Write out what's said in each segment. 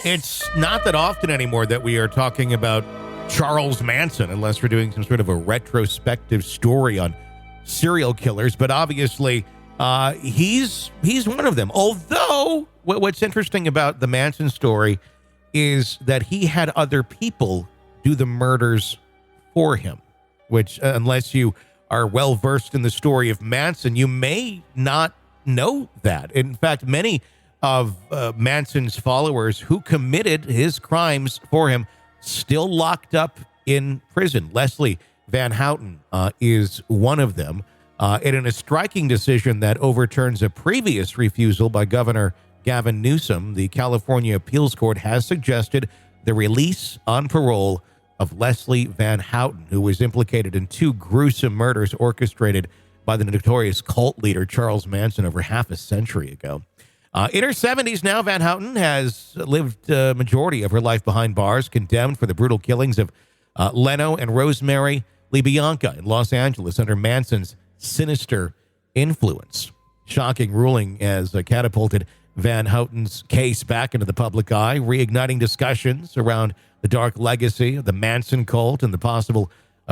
It's not that often anymore that we are talking about Charles Manson, unless we're doing some sort of a retrospective story on serial killers. But obviously, he's one of them. Although, what's interesting about the Manson story is that he had other people do the murders for him, which, unless you are well versed in the story of Manson, you may not know that. In fact, many of Manson's followers who committed his crimes for him still locked up in prison. Leslie Van Houten is one of them. And in a striking decision that overturns a previous refusal by Governor Gavin Newsom, the California Appeals Court has suggested the release on parole of Leslie Van Houten, who was implicated in 2 gruesome murders orchestrated by the notorious cult leader Charles Manson over half a century ago. In her 70s now, Van Houten has lived a majority of her life behind bars, condemned for the brutal killings of Leno and Rosemary LeBianca in Los Angeles under Manson's sinister influence. Shocking ruling has catapulted Van Houten's case back into the public eye, reigniting discussions around the dark legacy of the Manson cult and the possible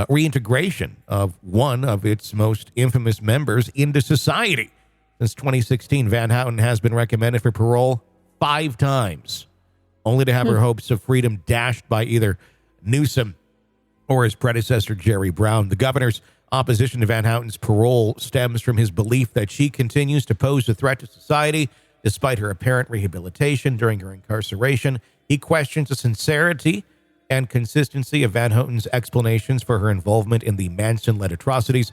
reintegration of one of its most infamous members into society. Since 2016, Van Houten has been recommended for parole 5 times, only to have her hopes of freedom dashed by either Newsom or his predecessor, Jerry Brown. The governor's opposition to Van Houten's parole stems from his belief that she continues to pose a threat to society despite her apparent rehabilitation during her incarceration. He questions the sincerity and consistency of Van Houten's explanations for her involvement in the Manson-led atrocities,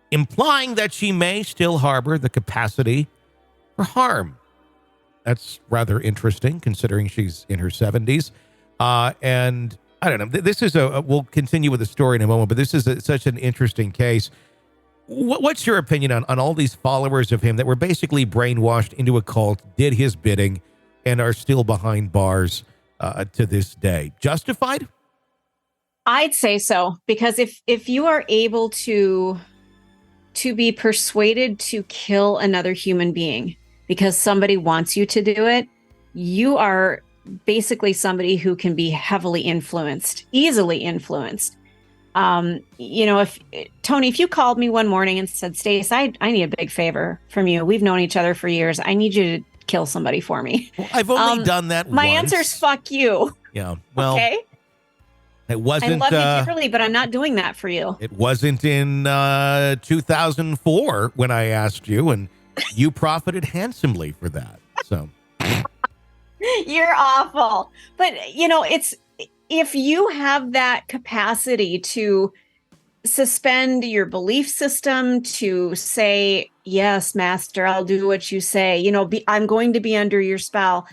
implying that she may still harbor the capacity for harm. That's rather interesting, considering she's in her 70s. And I don't know. This is we'll continue with the story in a moment, but this is such an interesting case. What's your opinion on all these followers of him that were basically brainwashed into a cult, did his bidding, and are still behind bars to this day? Justified? I'd say so, because if you are able to be persuaded to kill another human being because somebody wants you to do it, you are basically somebody who can be heavily influenced, easily influenced. If Tony, if you called me one morning and said, Stace, I need a big favor from you. We've known each other for years. I need you to kill somebody for me. Well, I've only done that my once. answer's fuck you. Yeah. Well, okay. It wasn't. I love you dearly, but I'm not doing that for you. It wasn't in 2004 when I asked you, and you profited handsomely for that. So you're awful. But it's if you have that capacity to suspend your belief system, to say, yes, master, I'll do what you say, I'm going to be under your spell.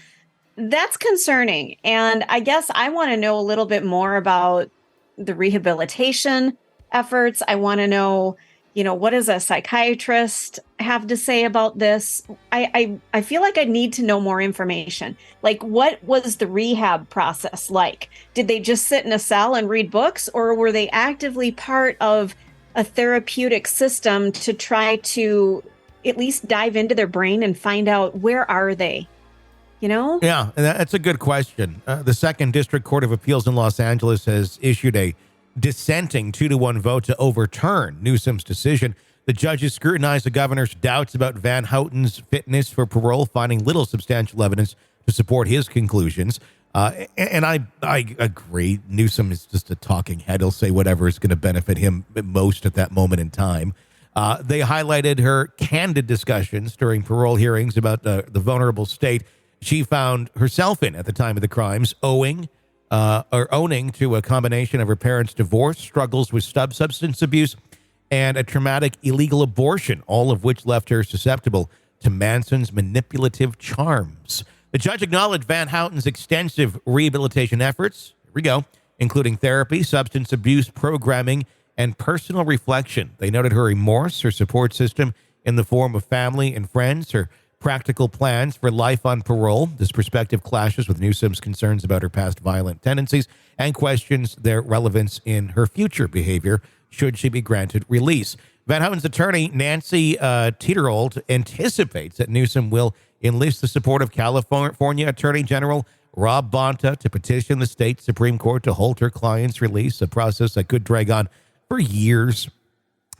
That's concerning. And I guess I want to know a little bit more about the rehabilitation efforts. I want to know, what does a psychiatrist have to say about this? I feel like I need to know more information. Like, what was the rehab process like? Did they just sit in a cell and read books, or were they actively part of a therapeutic system to try to at least dive into their brain and find out where are they? Yeah, that's a good question. The 2nd District Court of Appeals in Los Angeles has issued a dissenting 2-1 vote to overturn Newsom's decision. The judges scrutinized the governor's doubts about Van Houten's fitness for parole, finding little substantial evidence to support his conclusions. And I agree. Newsom is just a talking head. He'll say whatever is going to benefit him most at that moment in time. They highlighted her candid discussions during parole hearings about the vulnerable state she found herself in at the time of the crimes, owning to a combination of her parents' divorce, struggles with substance abuse, and a traumatic illegal abortion, all of which left her susceptible to Manson's manipulative charms. The judge acknowledged Van Houten's extensive rehabilitation efforts, here we go, including therapy, substance abuse programming, and personal reflection. They noted her remorse, her support system in the form of family and friends, her practical plans for life on parole. This perspective clashes with Newsom's concerns about her past violent tendencies and questions their relevance in her future behavior should she be granted release. Van Houten's attorney, Nancy Teeterold, anticipates that Newsom will enlist the support of California Attorney General Rob Bonta to petition the state Supreme Court to halt her client's release, a process that could drag on for years.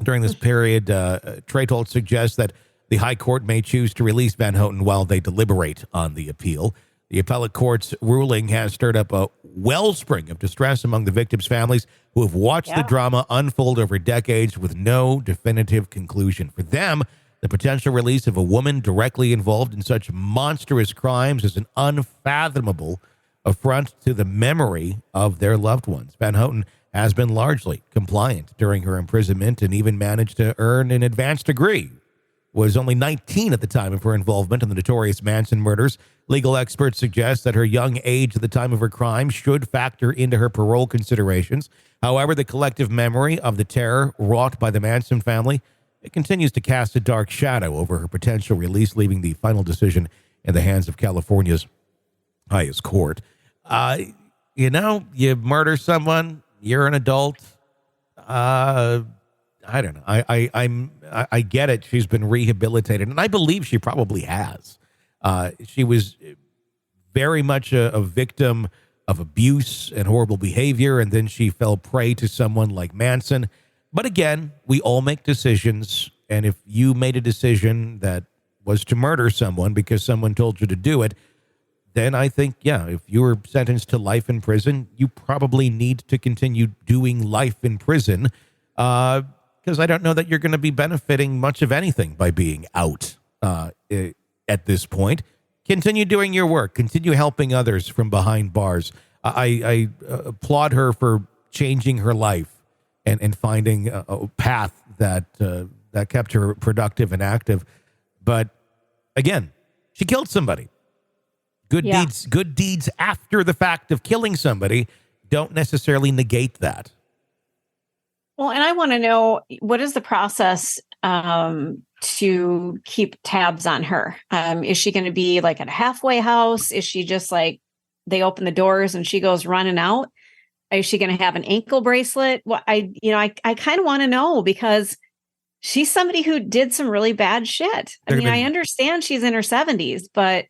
During this period, Traytold suggests that the High Court may choose to release Van Houten while they deliberate on the appeal. The appellate court's ruling has stirred up a wellspring of distress among the victims' families who have watched the drama unfold over decades with no definitive conclusion. For them, the potential release of a woman directly involved in such monstrous crimes is an unfathomable affront to the memory of their loved ones. Van Houten has been largely compliant during her imprisonment and even managed to earn an advanced degree. Was only 19 at the time of her involvement in the notorious Manson murders. Legal experts suggest that her young age at the time of her crime should factor into her parole considerations. However, the collective memory of the terror wrought by the Manson family, it continues to cast a dark shadow over her potential release, leaving the final decision in the hands of California's highest court. You murder someone, you're an adult. I don't know. I get it. She's been rehabilitated, and I believe she probably has. She was very much a victim of abuse and horrible behavior, and then she fell prey to someone like Manson. But again, we all make decisions, and if you made a decision that was to murder someone because someone told you to do it, then I think, if you were sentenced to life in prison, you probably need to continue doing life in prison, because I don't know that you're going to be benefiting much of anything by being out at this point. Continue doing your work. Continue helping others from behind bars. I applaud her for changing her life and finding a path that kept her productive and active. But again, she killed somebody. Good deeds after the fact of killing somebody don't necessarily negate that. Well, and I want to know, what is the process to keep tabs on her? Is she going to be like at a halfway house? Is she just like, they open the doors and she goes running out? Is she going to have an ankle bracelet? Well, I kind of want to know, because she's somebody who did some really bad shit. I understand she's in her 70s, but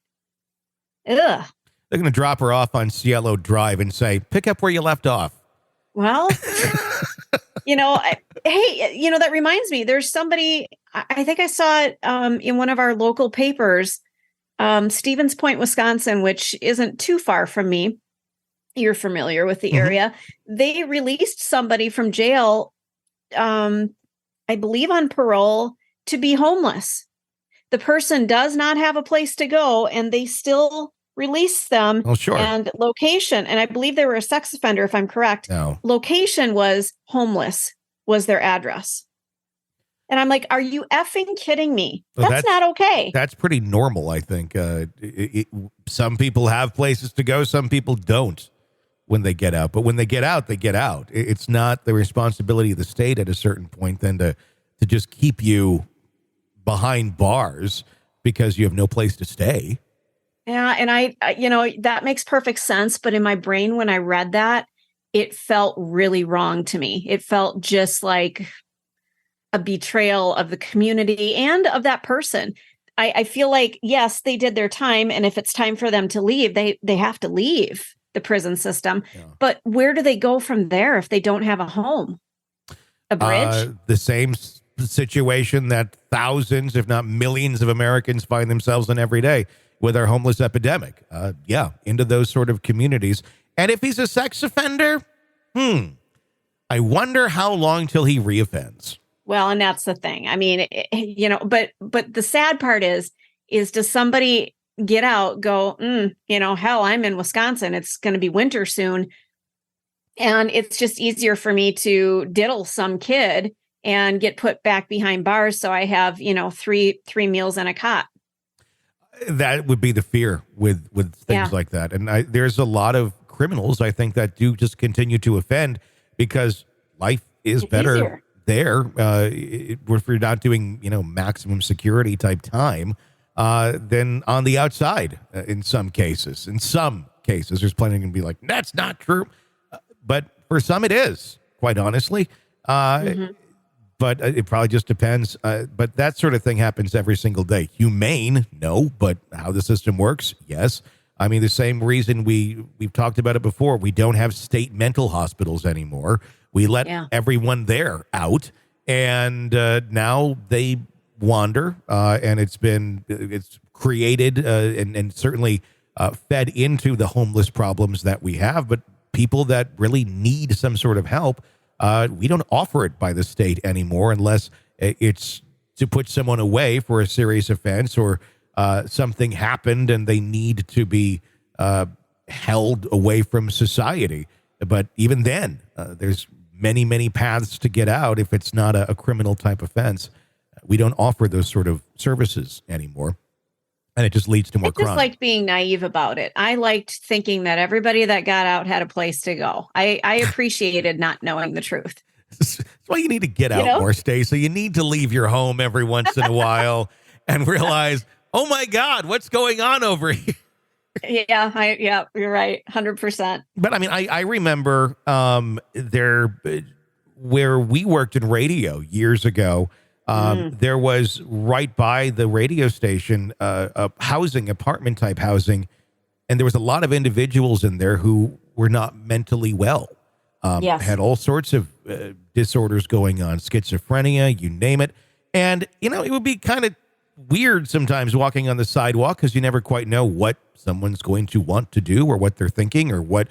ugh. They're going to drop her off on Cielo Drive and say, pick up where you left off. Well, that reminds me, there's somebody, I think I saw it in one of our local papers, Stevens Point, Wisconsin, which isn't too far from me. You're familiar with the area. They released somebody from jail, I believe on parole, to be homeless. The person does not have a place to go, and they still release them. Oh, sure. And location, and I believe they were a sex offender, if I'm correct. No. Location was homeless, was their address. And I'm like, are you effing kidding me? Well, that's not okay. That's pretty normal, I think. Some people have places to go. Some people don't when they get out. But when they get out, they get out. It's not the responsibility of the state at a certain point then to just keep you behind bars because you have no place to stay. Yeah, and I that makes perfect sense. But in my brain, when I read that, it felt really wrong to me. It felt just like a betrayal of the community and of that person. I feel like, yes, they did their time. And if it's time for them to leave, they have to leave the prison system. Yeah. But where do they go from there if they don't have a home? A bridge? The same situation that thousands, if not millions of Americans find themselves in every day with our homeless epidemic. Into those sort of communities. And if he's a sex offender, I wonder how long till he reoffends. Well, and that's the thing. I mean, but the sad part is does somebody get out, go, hell, I'm in Wisconsin. It's going to be winter soon. And it's just easier for me to diddle some kid and get put back behind bars. So I have, three meals and a cot. That would be the fear with things like that. And there's a lot of criminals, I think, that do just continue to offend because life is better easier there. If you're not doing, maximum security type time, than on the outside in some cases. In some cases, there's plenty going to be like, that's not true. But for some it is, quite honestly. But it probably just depends. But that sort of thing happens every single day. Humane, no. But how the system works, yes. I mean, the same reason we've talked about it before. We don't have state mental hospitals anymore. We let everyone there out, and now they wander, and it's created and certainly fed into the homeless problems that we have. But people that really need some sort of help, we don't offer it by the state anymore unless it's to put someone away for a serious offense or something happened and they need to be held away from society. But even then, there's many, many paths to get out if it's not a criminal type offense. We don't offer those sort of services anymore. And it just leads to more crime. I just liked being naive about it. I liked thinking that everybody that got out had a place to go. I appreciated not knowing the truth. That's why you need to get out more, Stacey. You need to leave your home every once in a while and realize, oh my God, what's going on over here? Yeah, you're right. 100%. But I mean, I remember where we worked in radio years ago, there was right by the radio station, a apartment type housing. And there was a lot of individuals in there who were not mentally well. Had all sorts of disorders going on, schizophrenia, you name it. And, it would be kind of weird sometimes walking on the sidewalk because you never quite know what someone's going to want to do or what they're thinking or what,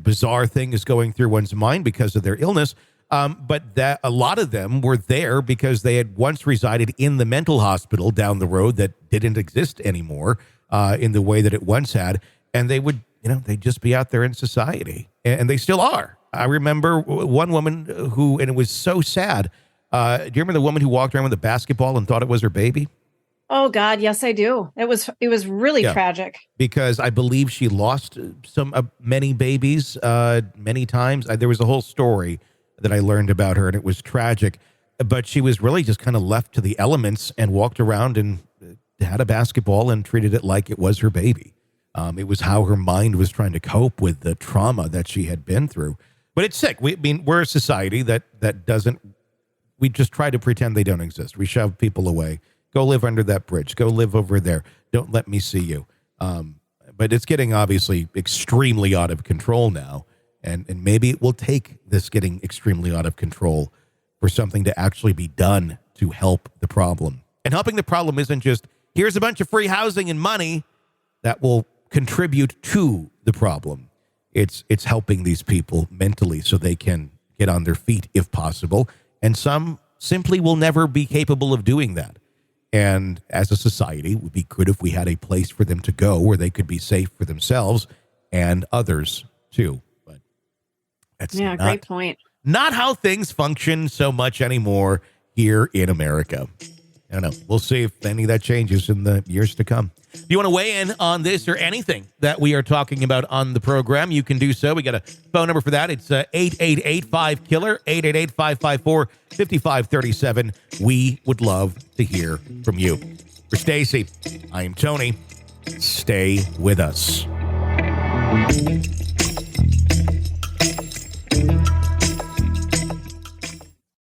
bizarre thing is going through one's mind because of their illness. But that a lot of them were there because they had once resided in the mental hospital down the road that didn't exist anymore in the way that it once had. And they would, they'd just be out there in society. And they still are. I remember one woman and it was so sad. Do you remember the woman who walked around with a basketball and thought it was her baby? Oh God, yes, I do. It was really tragic because I believe she lost many babies many times. There was a whole story that I learned about her, and it was tragic. But she was really just kind of left to the elements and walked around and had a basketball and treated it like it was her baby. It was how her mind was trying to cope with the trauma that she had been through. But it's sick. We're a society that doesn't. We just try to pretend they don't exist. We shove people away. Go live under that bridge. Go live over there. Don't let me see you. But it's getting obviously extremely out of control now. And maybe it will take this getting extremely out of control for something to actually be done to help the problem. And helping the problem isn't just, here's a bunch of free housing and money that will contribute to the problem. It's helping these people mentally so they can get on their feet if possible. And some simply will never be capable of doing that. And as a society, it would be good if we had a place for them to go where they could be safe for themselves and others too. But that's great point. Not how things function so much anymore here in America. I don't know. We'll see if any of that changes in the years to come. If you want to weigh in on this or anything that we are talking about on the program, you can do so. We got a phone number for that. It's 888-5-KILLER, 888-554-5537. We would love to hear from you. For Stacey, I am Tony. Stay with us.